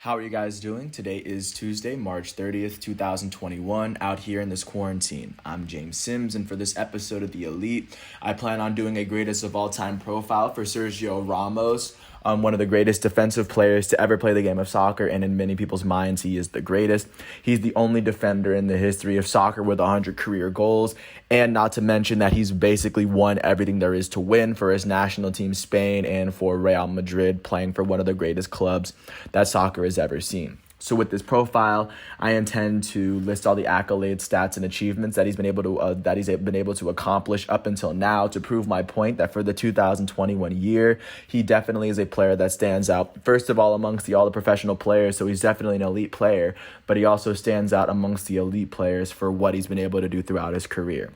How are you guys doing? Today is Tuesday, March 30th, 2021, out here in this quarantine. I'm James Sims, and for this episode of The Elite, I plan on doing a greatest of all time profile for Sergio Ramos, one of the greatest defensive players to ever play the game of soccer, and in many people's minds, he is the greatest. He's the only defender in the history of soccer with 100 career goals, and not to mention that he's basically won everything there is to win for his national team, Spain, and for Real Madrid, playing for one of the greatest clubs that soccer has ever seen. So with this profile, I intend to list all the accolades, stats, and achievements that he's been able to accomplish up until now to prove my point that for the 2021 year, he definitely is a player that stands out. First of all, amongst all the professional players, so he's definitely an elite player, but he also stands out amongst the elite players for what he's been able to do throughout his career.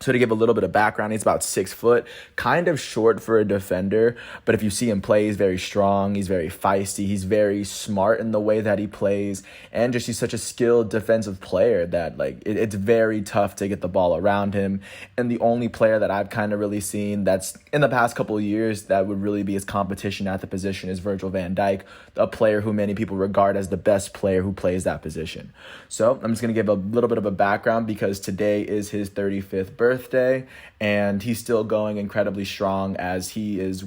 So to give a little bit of background, he's about 6 foot, kind of short for a defender, but if you see him play, he's very strong, he's very feisty, he's very smart in the way that he plays, and just he's such a skilled defensive player that it's very tough to get the ball around him. And the only player that I've kind of really seen that's in the past couple of years that would really be his competition at the position is Virgil van Dijk, a player who many people regard as the best player who plays that position. So I'm just going to give a little bit of a background because today is his 35th birthday, and he's still going incredibly strong as he is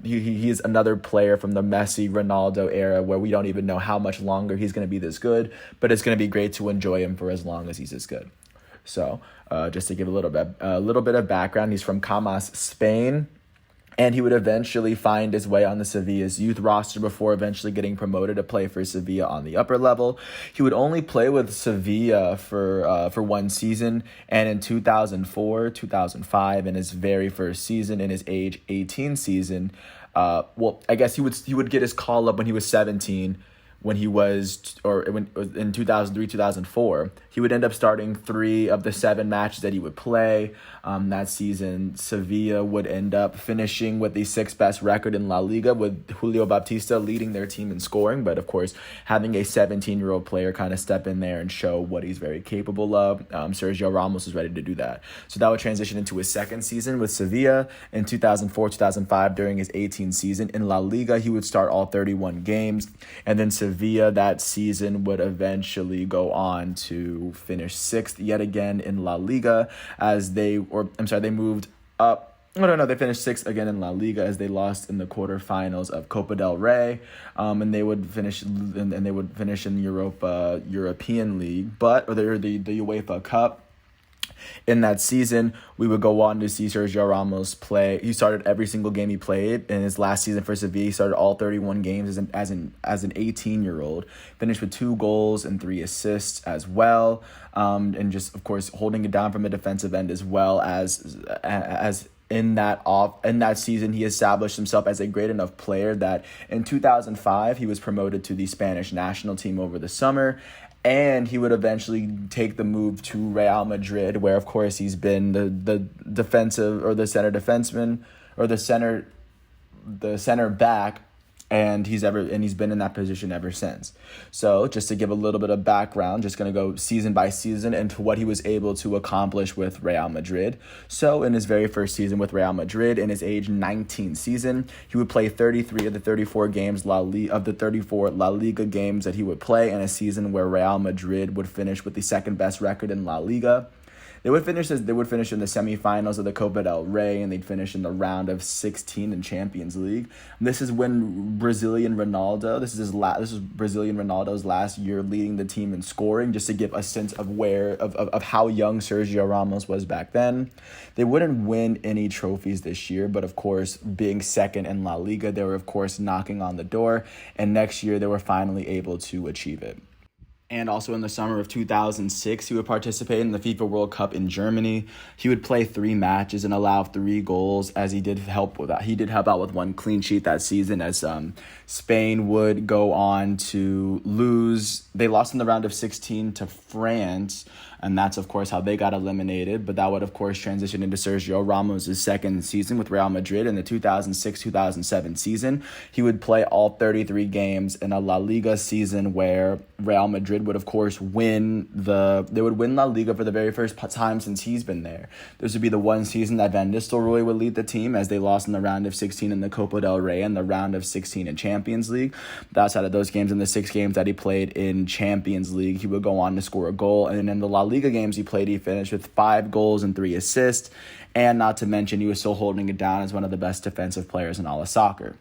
he is another player from the Messi Ronaldo era where we don't even know how much longer he's going to be this good, but it's going to be great to enjoy him for as long as he's this good. So just to give a little bit of background, he's from Camas, Spain, and he would eventually find his way on the Sevilla's youth roster before eventually getting promoted to play for Sevilla on the upper level. He would only play with Sevilla for one season, and in 2004, 2005, in his very first season, in his age 18 season, I guess he would get his call up when he was 17. In 2003, 2004, he would end up starting 3 of the 7 matches that he would play. That season, Sevilla would end up finishing with the 6th best record in La Liga, with Julio Baptista leading their team in scoring. But of course, having a 17-year-old player kind of step in there and show what he's very capable of, Sergio Ramos was ready to do that. So that would transition into his second season with Sevilla in 2004, 2005. During his 18th season in La Liga, he would start all 31 games, and then Sevilla that season would eventually go on to finish 6th yet again in La Liga they moved up. They finished 6th again in La Liga as they lost in the quarterfinals of Copa del Rey, and they would finish in European League, or the UEFA Cup. In that season, we would go on to see Sergio Ramos play. He started every single game he played. In his last season for Sevilla, he started all 31 games as an 18-year-old. Finished with 2 goals and 3 assists as well, and just of course holding it down from a defensive end as well as in that season, he established himself as a great enough player that in 2005 he was promoted to the Spanish national team over the summer. And he would eventually take the move to Real Madrid, where, of course, he's been the defensive or the center defenseman or the center back, and he's been in that position ever since. So just to give a little bit of background, just going to go season by season into what he was able to accomplish with Real Madrid. So in his very first season with Real Madrid, in his age 19 season, he would play 33 of the 34 games of the 34 La Liga games that he would play in a season where Real Madrid would finish with the 2nd best record in La Liga. They would finish in the semifinals of the Copa del Rey, and they'd finish in the round of 16 in Champions League. This is when Brazilian Ronaldo. This is Brazilian Ronaldo's last year leading the team in scoring, just to give a sense of of how young Sergio Ramos was back then. They wouldn't win any trophies this year, but of course, being 2nd in La Liga, they were of course knocking on the door, and next year they were finally able to achieve it. And also in the summer of 2006, he would participate in the FIFA World Cup in Germany. He would play 3 matches and allow 3 goals, as he did help out with 1 clean sheet that season, as Spain would go on to lose. They lost in the round of 16 to France, and that's, of course, how they got eliminated. But that would, of course, transition into Sergio Ramos' second season with Real Madrid in the 2006-2007 season. He would play all 33 games in a La Liga season where Real Madrid would, of course, win La Liga for the very first time since he's been there. This would be the one season that Van Nistelrooy would lead the team, as they lost in the round of 16 in the Copa del Rey and the round of 16 in Champions League. But outside of those games, in the 6 games that he played in Champions League, he would go on to score a goal. And in the La Liga games he played, he finished with 5 goals and 3 assists. And not to mention, he was still holding it down as one of the best defensive players in all of soccer.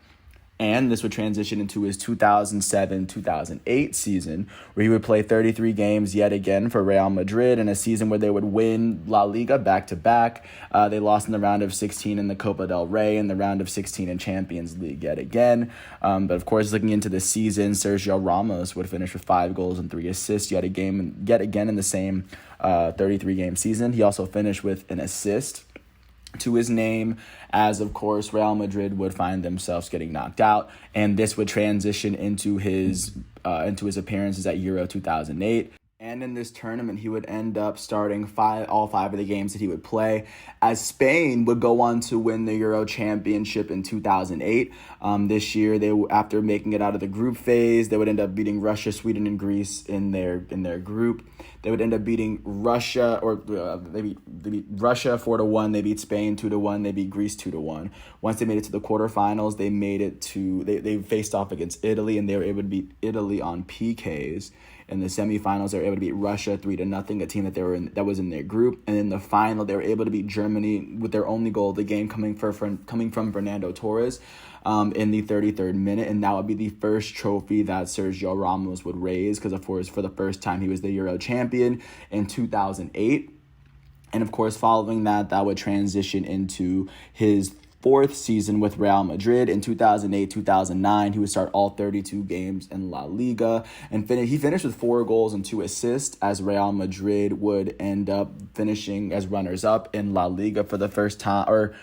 And this would transition into his 2007-2008 season, where he would play 33 games yet again for Real Madrid in a season where they would win La Liga back-to-back. They lost in the round of 16 in the Copa del Rey and the round of 16 in Champions League yet again. But of course, looking into the season, Sergio Ramos would finish with 5 goals and 3 assists yet again in the same 33-game season. He also finished with an assist to his name, as of course Real Madrid would find themselves getting knocked out, and this would transition into his appearances at Euro 2008. And in this tournament, he would end up starting all 5 of the games that he would play, as Spain would go on to win the Euro Championship in 2008. This year, after making it out of the group phase, they would end up beating Russia, Sweden, and Greece in their group. They would end up beating Russia, they beat Russia 4-1. They beat Spain 2-1. They beat Greece 2-1. Once they made it to the quarterfinals, they faced off against Italy, and they were able to beat Italy on PKs. In the semifinals, they were able to beat Russia 3-0, a team that was in their group. And in the final, they were able to beat Germany with their only goal of the game coming from Fernando Torres in the 33rd minute. And that would be the first trophy that Sergio Ramos would raise, because, of course, for the first time, he was the Euro champion in 2008. And, of course, following that would transition into his 4th season with Real Madrid. In 2008-2009, he would start all 32 games in La Liga, and he finished with 4 goals and 2 assists, as Real Madrid would end up finishing as runners-up in La Liga for the first time, or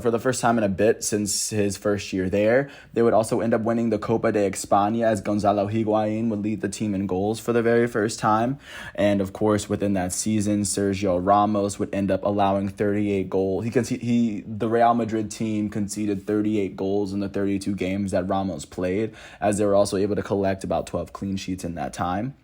for the first time in a bit since his first year there. They would also end up winning the Copa de España, as Gonzalo Higuain would lead the team in goals for the very first time. And of course, within that season, Sergio Ramos would end up allowing 38 goals. The Real Madrid team conceded 38 goals in the 32 games that Ramos played, as they were also able to collect about 12 clean sheets in that time.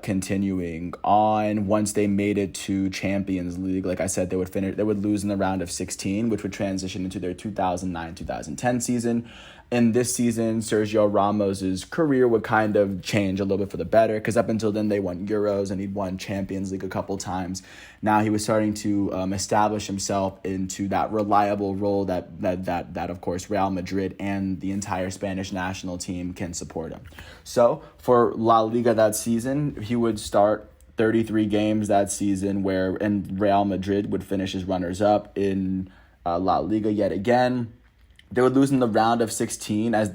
Continuing on, once they made it to Champions League, like I said, they would lose in the round of 16, which would transition into their 2009-2010 season. In this season, Sergio Ramos's career would kind of change a little bit for the better, because up until then they won Euros and he'd won Champions League a couple times. Now he was starting to establish himself into that reliable role that of course Real Madrid and the entire Spanish national team can support him. So for La Liga that season, he would start 33 games that season, and Real Madrid would finish as runners-up in La Liga yet again. They would lose in the round of 16 as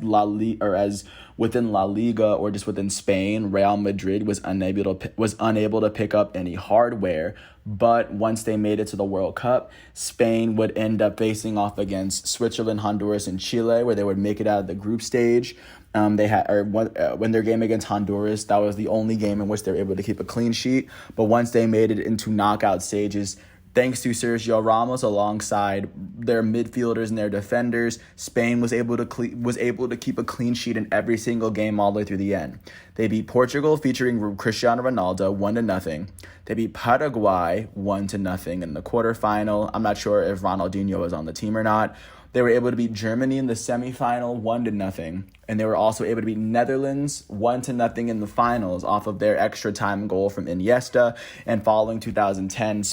within La Liga, or just within Spain, Real Madrid was unable to pick up any hardware. But once they made it to the World Cup, Spain would end up facing off against Switzerland, Honduras, and Chile, where they would make it out of the group stage. When their game against Honduras, that was the only game in which they were able to keep a clean sheet. But once they made it into knockout stages, thanks to Sergio Ramos alongside their midfielders and their defenders, Spain was able to keep a clean sheet in every single game all the way through the end. They beat Portugal, featuring Cristiano Ronaldo, 1-0. They beat Paraguay 1-0 in the quarterfinal. I'm not sure if Ronaldinho was on the team or not. They were able to beat Germany in the semifinal 1-0, and they were also able to beat Netherlands 1-0 in the finals off of their extra time goal from Iniesta. And following 2010,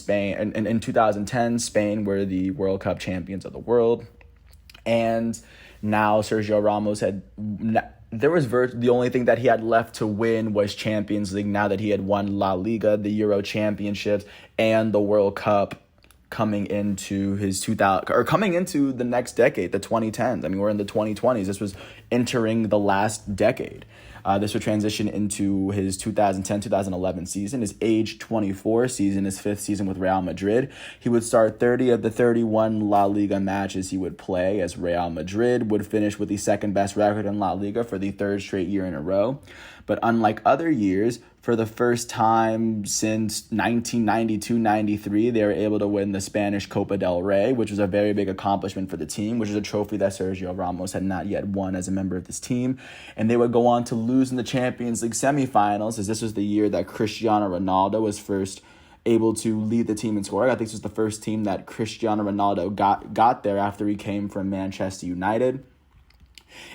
in 2010, Spain were the World Cup champions of the world. And now Sergio Ramos the only thing that he had left to win was Champions League, now that he had won La Liga, the Euro Championships, and the World Cup coming into the next decade, the 2010s. I mean, we're in the 2020s. This was entering the last decade. This would transition into his 2010-2011 season, his age 24 season, his fifth season with Real Madrid. He would start 30 of the 31 La Liga matches he would play, as Real Madrid would finish with the second best record in La Liga for the third straight year in a row. But unlike other years, for the first time since 1992-93, they were able to win the Spanish Copa del Rey, which was a very big accomplishment for the team, which is a trophy that Sergio Ramos had not yet won as a member of this team. And they would go on to lose in the Champions League semifinals, as this was the year that Cristiano Ronaldo was first able to lead the team in scoring. I think this was the first team that Cristiano Ronaldo got there after he came from Manchester United.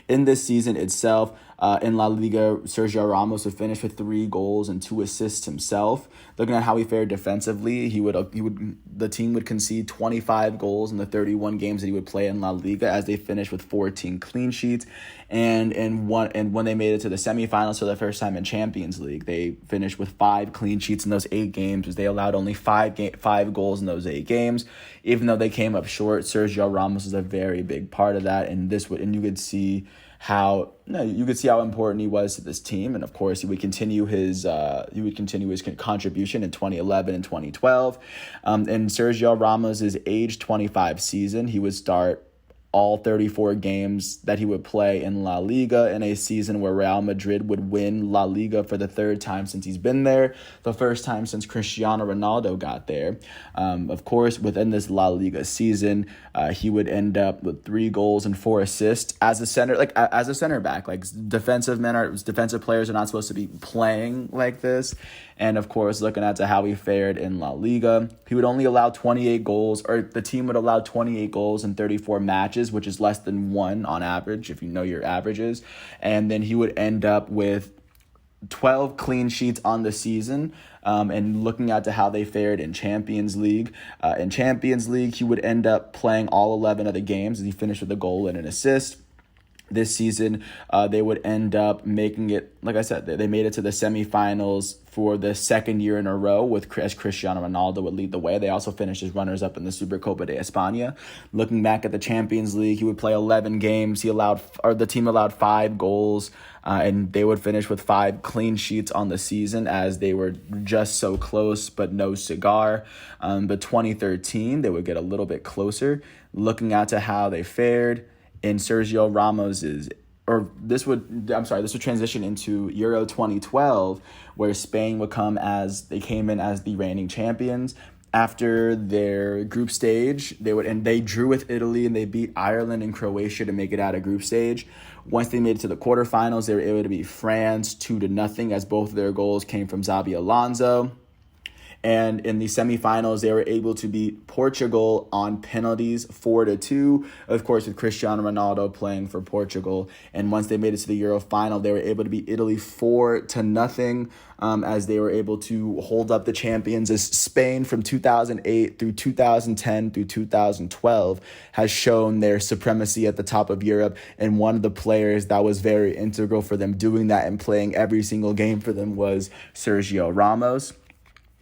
In this season itself, in La Liga, Sergio Ramos would finish with 3 goals and 2 assists himself. Looking at how he fared defensively, the team would concede 25 goals in the 31 games that he would play in La Liga, as they finished with 14 clean sheets. And when they made it to the semifinals for the first time in Champions League, they finished with 5 clean sheets in those 8 games, as they allowed only 5 goals in those 8 games. Even though they came up short, Sergio Ramos is a very big part of that, and you could see how important he was to this team. And of course, he would continue his contribution in 2011 and 2012. In Sergio Ramos's age 25 season, he would start all 34 games that he would play in La Liga in a season where Real Madrid would win La Liga for the third time since he's been there, the first time since Cristiano Ronaldo got there. Of course, within this La Liga season, he would end up with 3 goals and 4 assists as a center back. Defensive players are not supposed to be playing like this. And of course, looking at how he fared in La Liga, he would only allow 28 goals, or the team would allow 28 goals in 34 matches, which is less than 1 on average, if you know your averages. And then he would end up with 12 clean sheets on the season. And looking at how they fared in Champions League. In Champions League, he would end up playing all 11 of the games, as he finished with a goal and an assist. This season, they would end up making it, like I said, they made it to the semifinals for the second year in a row, as Cristiano Ronaldo would lead the way. They also finished as runners-up in the Supercopa de España. Looking back at the Champions League, he would play 11 games. The team allowed 5 goals, and they would finish with 5 clean sheets on the season, as they were just so close, but no cigar. But 2013, they would get a little bit closer. Looking at how they fared in Sergio Ramos's, this would transition into Euro 2012, where Spain would they came in as the reigning champions. After their group stage, they drew with Italy, and they beat Ireland and Croatia to make it out of group stage. Once they made it to the quarterfinals, they were able to beat France 2-0, as both of their goals came from Xabi Alonso. And in the semifinals, they were able to beat Portugal on penalties 4-2, of course, with Cristiano Ronaldo playing for Portugal. And once they made it to the Euro final, they were able to beat Italy 4-0, as they were able to hold up the champions, as Spain from 2008 through 2010 through 2012 has shown their supremacy at the top of Europe. And one of the players that was very integral for them doing that and playing every single game for them was Sergio Ramos.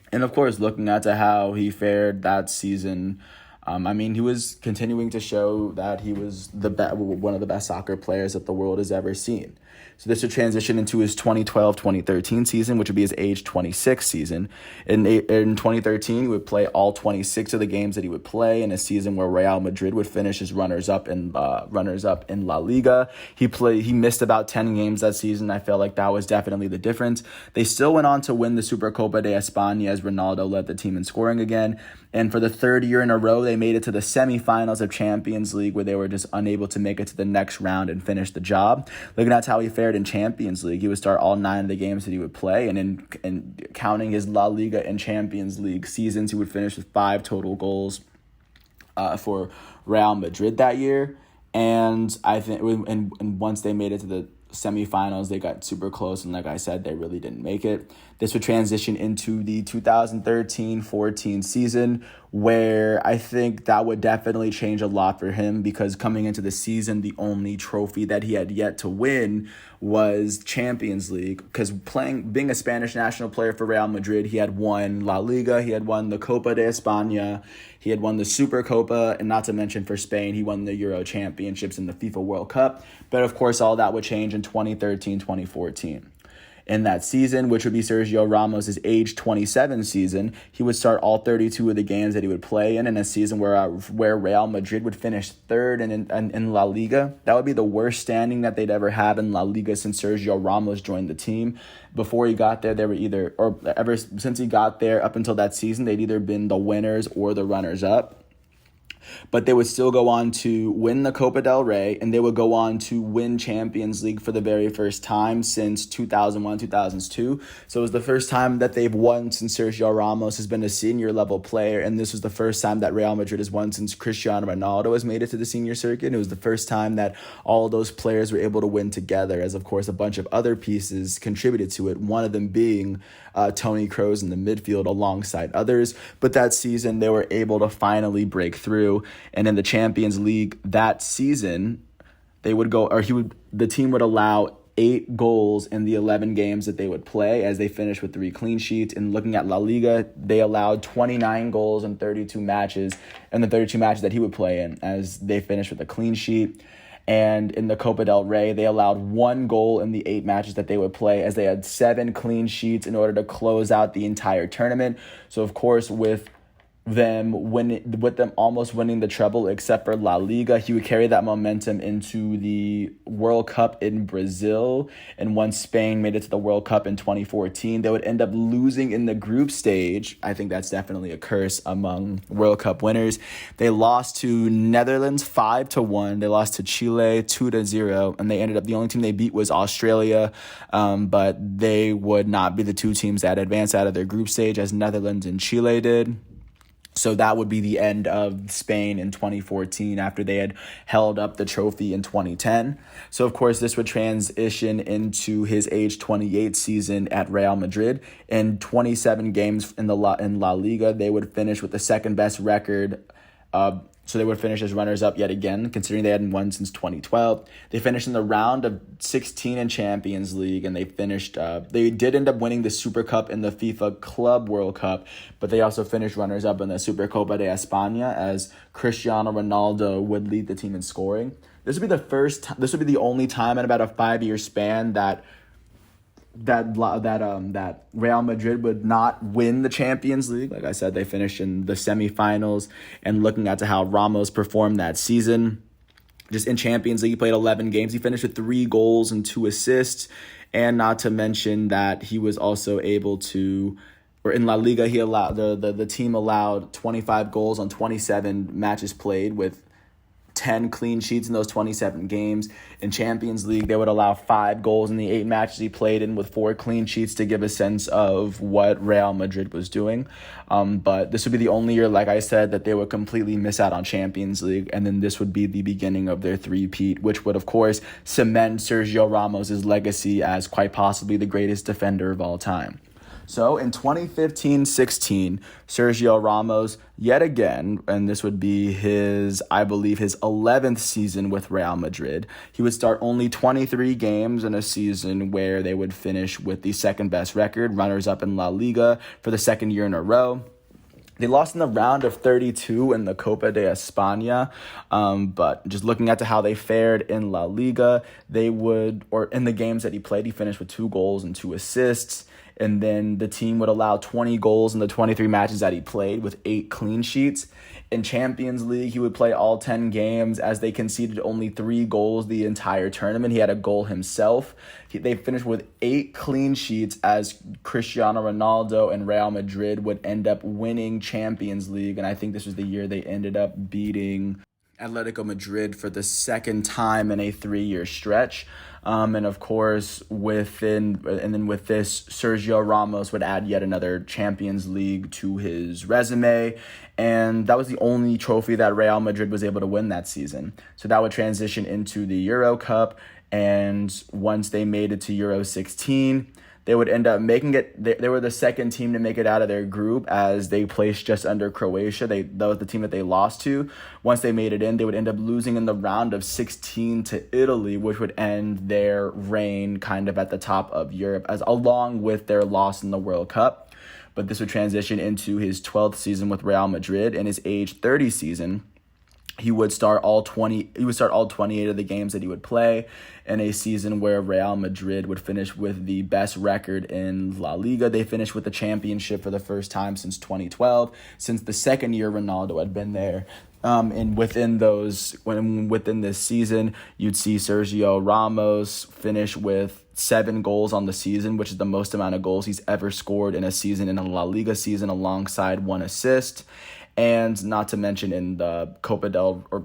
And of course, looking at how he fared that season, he was continuing to show that he was one of the best soccer players that the world has ever seen. So this would transition into his 2012-2013 season, which would be his age 26 season. In 2013, he would play all 26 of the games that he would play in a season where Real Madrid would finish as runners-up in La Liga. He missed about 10 games that season. I felt like that was definitely the difference. They still went on to win the Supercopa de España, as Ronaldo led the team in scoring again. And for the third year in a row, they made it to the semifinals of Champions League, where they were just unable to make it to the next round and finish the job. Looking at how he fared in Champions League, he would start all 9 of the games that he would play. And in counting his La Liga and Champions League seasons, he would finish with 5 total goals for Real Madrid that year. And I think and once they made it to the semifinals, they got super close, and like I said, they really didn't make it. This would transition into the 2013-14 season, where I think that would definitely change a lot for him, because coming into the season, the only trophy that he had yet to win was Champions League, because being a Spanish national player for Real Madrid, he had won La Liga, he had won the Copa de España, he had won the Supercopa, and not to mention for Spain, he won the Euro Championships and the FIFA World Cup. But of course, all that would change in 2013, 2014. In that season, which would be Sergio Ramos' age 27 season, he would start all 32 of the games that he would play in a season where Real Madrid would finish third in La Liga. That would be the worst standing that they'd ever had in La Liga since Sergio Ramos joined the team. Before he got there, they were ever since he got there up until that season, they'd either been the winners or the runners-up. But they would still go on to win the Copa del Rey, and they would go on to win Champions League for the very first time since 2001, 2002. So it was the first time that they've won since Sergio Ramos has been a senior level player, and this was the first time that Real Madrid has won since Cristiano Ronaldo has made it to the senior circuit. It was the first time that all those players were able to win together, as of course a bunch of other pieces contributed to it, one of them being Toni Kroos in the midfield alongside others. But that season, they were able to finally break through. And in the Champions League that season, the team would allow 8 goals in the 11 games that they would play, as they finished with 3 clean sheets. And looking at La Liga, they allowed 29 goals in 32 matches, and the 32 matches that he would play in, as they finished with a clean sheet. And in the Copa del Rey, they allowed 1 goal in the 8 matches that they would play, as they had 7 clean sheets in order to close out the entire tournament. So, of course, with them almost winning the treble, except for La Liga, he would carry that momentum into the World Cup in Brazil. And once Spain made it to the World Cup in 2014, they would end up losing in the group stage. I think that's definitely a curse among World Cup winners. They lost to Netherlands 5-1. They lost to Chile 2-0, and they ended up, the only team they beat was Australia. But they would not be the 2 teams that advanced out of their group stage, as Netherlands and Chile did. So that would be the end of Spain in 2014, after they had held up the trophy in 2010. So, of course, this would transition into his age 28 season at Real Madrid. In 27 games in La Liga, they would finish with the second best record. So they would finish as runners-up yet again, considering they hadn't won since 2012. They finished in the round of 16 in Champions League, and they did end up winning the Super Cup and the FIFA Club World Cup, but they also finished runners-up in the Supercopa de España, as Cristiano Ronaldo would lead the team in scoring. This would be the only time in about a 5-year span that Real Madrid would not win the Champions League. Like I said, they finished in the semifinals. And looking at how Ramos performed that season, just in Champions League, he played 11 games. He finished with 3 goals and 2 assists. And not to mention that he was also able to, or in La Liga, he allowed the team allowed 25 goals on 27 matches played, with 10 clean sheets in those 27 games. In Champions League, they would allow 5 goals in the 8 matches he played in, with 4 clean sheets, to give a sense of what Real Madrid was doing. But this would be the only year, like I said, that they would completely miss out on Champions League. And then this would be the beginning of their three-peat, which would, of course, cement Sergio Ramos' legacy as quite possibly the greatest defender of all time. So in 2015-16, Sergio Ramos, yet again, and this would be his 11th season with Real Madrid, he would start only 23 games in a season where they would finish with the second best record, runners-up in La Liga for the second year in a row. They lost in the round of 32 in the Copa de España, but just looking at how they fared in La Liga, in the games that he played, he finished with 2 goals and 2 assists. And then the team would allow 20 goals in the 23 matches that he played, with 8 clean sheets. In Champions League, he would play all 10 games, as they conceded only 3 goals the entire tournament. He had a goal himself. They finished with 8 clean sheets, as Cristiano Ronaldo and Real Madrid would end up winning Champions League. And I think this was the year they ended up beating Atletico Madrid for the second time in a 3-year stretch. And of course, with this, Sergio Ramos would add yet another Champions League to his resume. And that was the only trophy that Real Madrid was able to win that season. So that would transition into the Euro Cup. And once they made it to Euro 16, They would end up making it. They were the second team to make it out of their group, as they placed just under Croatia. That was the team that they lost to. Once they made it in, they would end up losing in the round of 16 to Italy, which would end their reign kind of at the top of Europe, as along with their loss in the World Cup. But this would transition into his 12th season with Real Madrid. In his age 30 season, he would start all 28 of the games that he would play in a season where Real Madrid would finish with the best record in La Liga. They finished with the championship for the first time since 2012, since the second year Ronaldo had been there. And within this season, you'd see Sergio Ramos finish with 7 goals on the season, which is the most amount of goals he's ever scored in a season, in a La Liga season, alongside 1 assist. And not to mention in the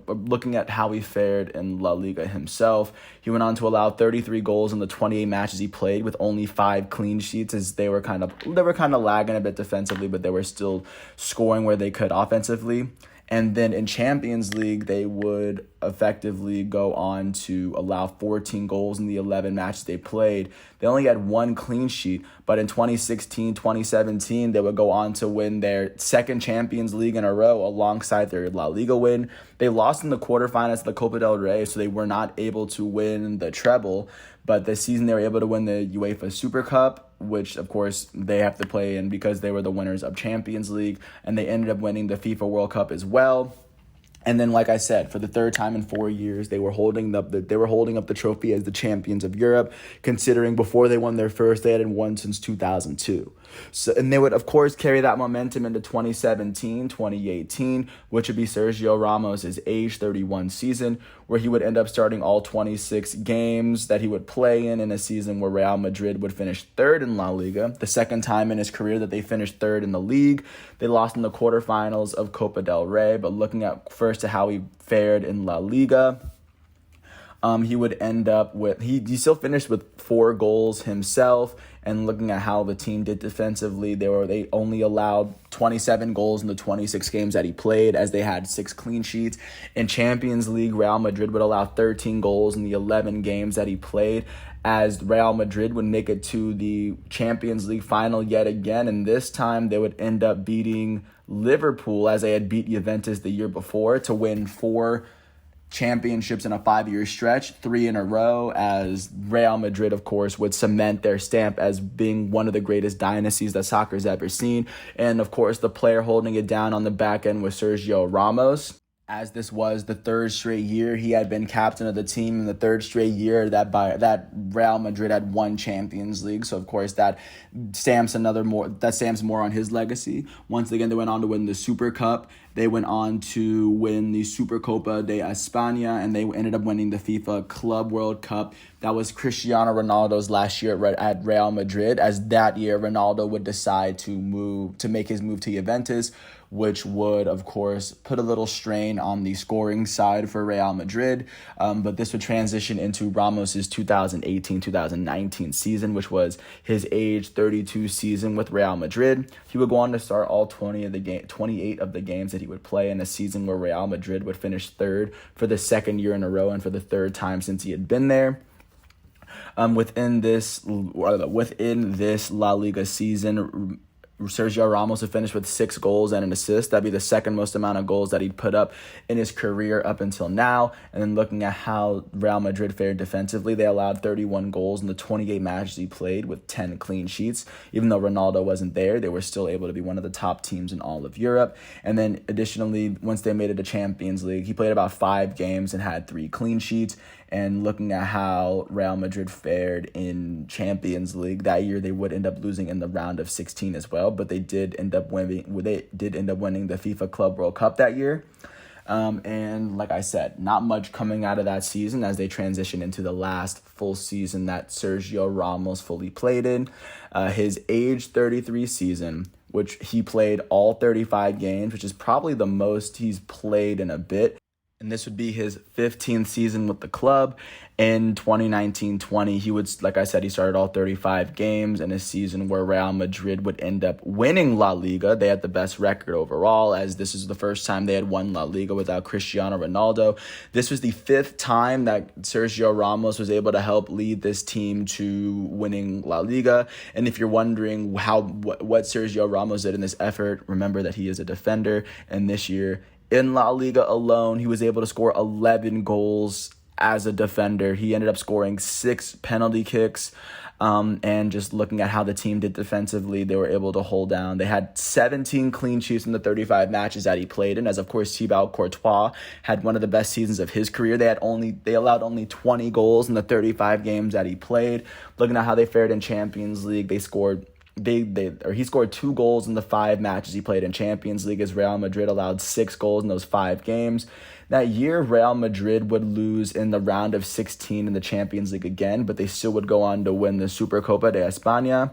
looking at how he fared in La Liga himself, he went on to allow 33 goals in the 28 matches he played, with only 5 clean sheets, as they were kind of lagging a bit defensively, but they were still scoring where they could offensively. And then in Champions League, they would effectively go on to allow 14 goals in the 11 matches they played. They only had 1 clean sheet, but in 2016, 2017, they would go on to win their second Champions League in a row alongside their La Liga win. They lost in the quarterfinals of the Copa del Rey, so they were not able to win the treble. But this season, they were able to win the UEFA Super Cup, which, of course, they have to play in because they were the winners of Champions League, and they ended up winning the FIFA World Cup as well. And then, like I said, for the third time in 4 years, they were holding up the trophy as the champions of Europe, considering before they won their first, they hadn't won since 2002. So, and they would, of course, carry that momentum into 2017, 2018, which would be Sergio Ramos' age 31 season, where he would end up starting all 26 games that he would play in a season where Real Madrid would finish third in La Liga, the second time in his career that they finished third in the league. They lost in the quarterfinals of Copa del Rey, but looking at first to how he fared in La Liga, he would end up with, he still finished with 4 goals himself. And looking at how the team did defensively, they only allowed 27 goals in the 26 games that he played, as they had 6 clean sheets. In Champions League, Real Madrid would allow 13 goals in the 11 games that he played, as Real Madrid would make it to the Champions League final yet again. And this time they would end up beating Liverpool, as they had beat Juventus the year before, to win 4 championships in a 5-year stretch, 3 in a row, as Real Madrid, of course, would cement their stamp as being one of the greatest dynasties that soccer's ever seen. And, of course, the player holding it down on the back end was Sergio Ramos, as this was the 3rd straight year he had been captain of the team, and the 3rd straight year that Real Madrid had won Champions League. So, of course, that stamps more on his legacy. Once again, they went on to win the Super Cup. They went on to win the Supercopa de España, and they ended up winning the FIFA Club World Cup. That was Cristiano Ronaldo's last year at Real Madrid, as that year Ronaldo would decide to make his move to Juventus, which would, of course, put a little strain on the scoring side for Real Madrid. But this would transition into Ramos's 2018-2019 season, which was his age 32 season with Real Madrid. He would go on to start all 28 of the games that he would play in a season where Real Madrid would finish third for the second year in a row and for the third time since he had been there. Within this La Liga season, Sergio Ramos would finish with 6 goals and an assist. That'd be the second most amount of goals that he'd put up in his career up until now. And then looking at how Real Madrid fared defensively, they allowed 31 goals in the 28 matches he played, with 10 clean sheets. Even though Ronaldo wasn't there, they were still able to be one of the top teams in all of Europe. And then additionally, once they made it to Champions League, he played about 5 games and had 3 clean sheets. And looking at how Real Madrid fared in Champions League that year, they would end up losing in the round of 16 as well. But they did end up winning. They did end up winning the FIFA Club World Cup that year. And like I said, not much coming out of that season as they transition into the last full season that Sergio Ramos fully played in. His age 33 season, which he played all 35 games, which is probably the most he's played in a bit. and this would be his 15th season with the club. In 2019-20, he would, like I said, he started all 35 games in a season where Real Madrid would end up winning La Liga. They had the best record overall, as this is the first time they had won La Liga without Cristiano Ronaldo. This was the 5th time that Sergio Ramos was able to help lead this team to winning La Liga. And if you're wondering what Sergio Ramos did in this effort, remember that he is a defender, and this year in La Liga alone, he was able to score 11 goals as a defender. He ended up scoring 6 penalty kicks. And just looking at how the team did defensively, they were able to hold down. They had 17 clean sheets in the 35 matches that he played in, as of course Thibaut Courtois had one of the best seasons of his career. They allowed only 20 goals in the 35 games that he played. Looking at how they fared in Champions League, he scored 2 goals in the 5 matches he played in Champions League, as Real Madrid allowed 6 goals in those 5 games. That year, Real Madrid would lose in the round of 16 in the Champions League again, but they still would go on to win the Supercopa de España.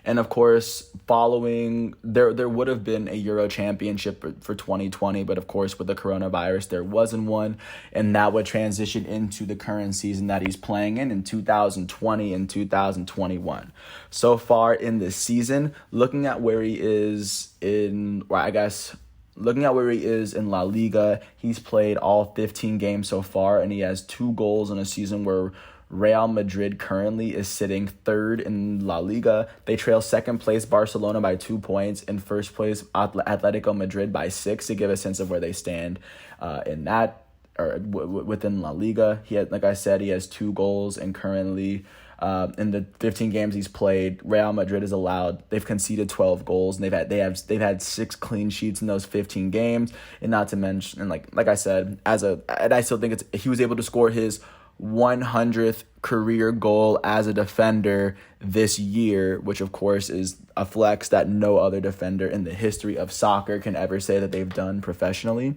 And of course, following, there would have been a Euro Championship for 2020, but of course, with the coronavirus, there wasn't one. And that would transition into the current season that he's playing in 2020 and 2021. So far in this season, looking at where he is in La Liga, he's played all 15 games so far, and he has 2 goals in a season where Real Madrid currently is sitting 3rd in La Liga. They trail 2nd place Barcelona by 2 points, and 1st place Atletico Madrid by 6, to give a sense of where they stand within La Liga. He had, like I said, he has 2 goals, and currently in the 15 games he's played, Real Madrid they've conceded 12 goals, and they've had 6 clean sheets in those 15 games. And not to mention, and like I said, and I still think he was able to score his 100th career goal as a defender this year, which of course is a flex that no other defender in the history of soccer can ever say that they've done professionally.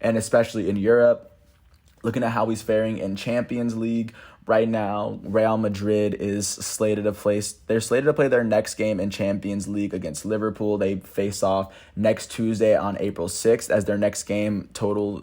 And especially in Europe, looking at how he's faring in Champions League right now, Real Madrid is slated to play their next game in Champions League against Liverpool. They face off next Tuesday on April 6th, as their next total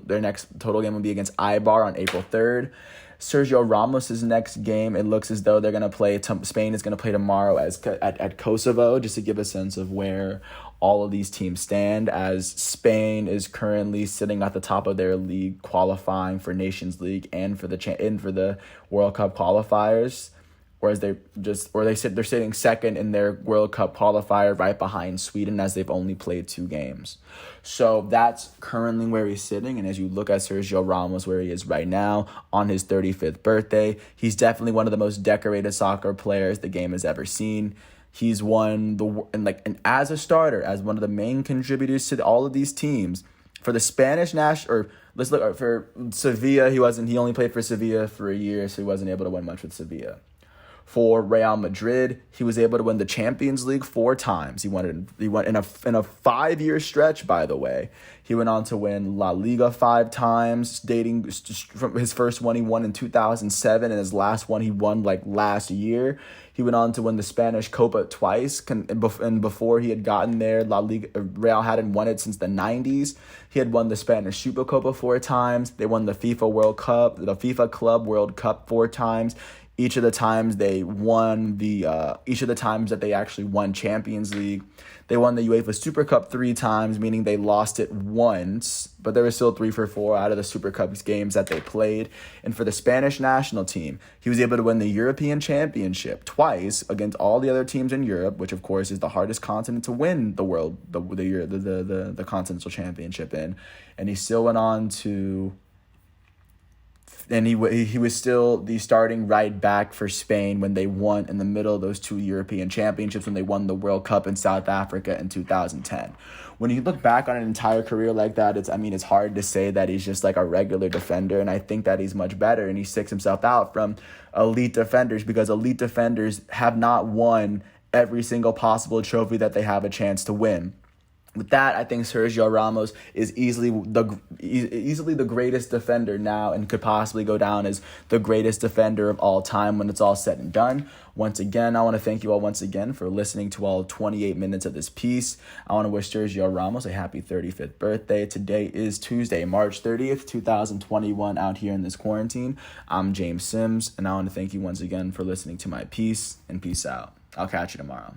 game will be against Eibar on April 3rd. Sergio Ramos' next game, it looks as though they're going to play. Spain is going to play tomorrow at Kosovo, just to give a sense of where all of these teams stand, as Spain is currently sitting at the top of their league, qualifying for Nations League and for the World Cup qualifiers. Whereas they're sitting 2nd in their World Cup qualifier, right behind Sweden, as they've only played 2 games. So that's currently where he's sitting. And as you look at Sergio Ramos, where he is right now on his 35th birthday, he's definitely one of the most decorated soccer players the game has ever seen. He's and as a starter, as one of the main contributors to all of these teams for the Spanish for Sevilla, he only played for Sevilla for a year, so he wasn't able to win much with Sevilla. For Real Madrid, he was able to win the Champions League 4 times. He won in a 5-year stretch, by the way. He went on to win La Liga 5 times, dating from his first one he won in 2007, and his last one he won last year. He went on to win the Spanish Copa twice, and before he had gotten there, La Liga, Real hadn't won it since the 90s. He had won the Spanish Supercopa 4 times. They won the FIFA Club World Cup 4 times. Each of the times that they actually won Champions League, they won the UEFA Super Cup 3 times, meaning they lost it once, but there were still 3 for 4 out of the Super Cup games that they played. And for the Spanish national team, he was able to win the European Championship twice against all the other teams in Europe, which of course is the hardest continent to win the continental championship in. And he still went on to. And he was still the starting right back for Spain when they won in the middle of those 2 European championships, when they won the World Cup in South Africa in 2010. When you look back on an entire career like that, it's hard to say that he's just like a regular defender. And I think that he's much better, and he sticks himself out from elite defenders, because elite defenders have not won every single possible trophy that they have a chance to win. With that, I think Sergio Ramos is easily the greatest defender now, and could possibly go down as the greatest defender of all time when it's all said and done. Once again, I want to thank you all once again for listening to all 28 minutes of this piece. I want to wish Sergio Ramos a happy 35th birthday. Today is Tuesday, March 30th, 2021, out here in this quarantine. I'm James Sims, and I want to thank you once again for listening to my piece, and peace out. I'll catch you tomorrow.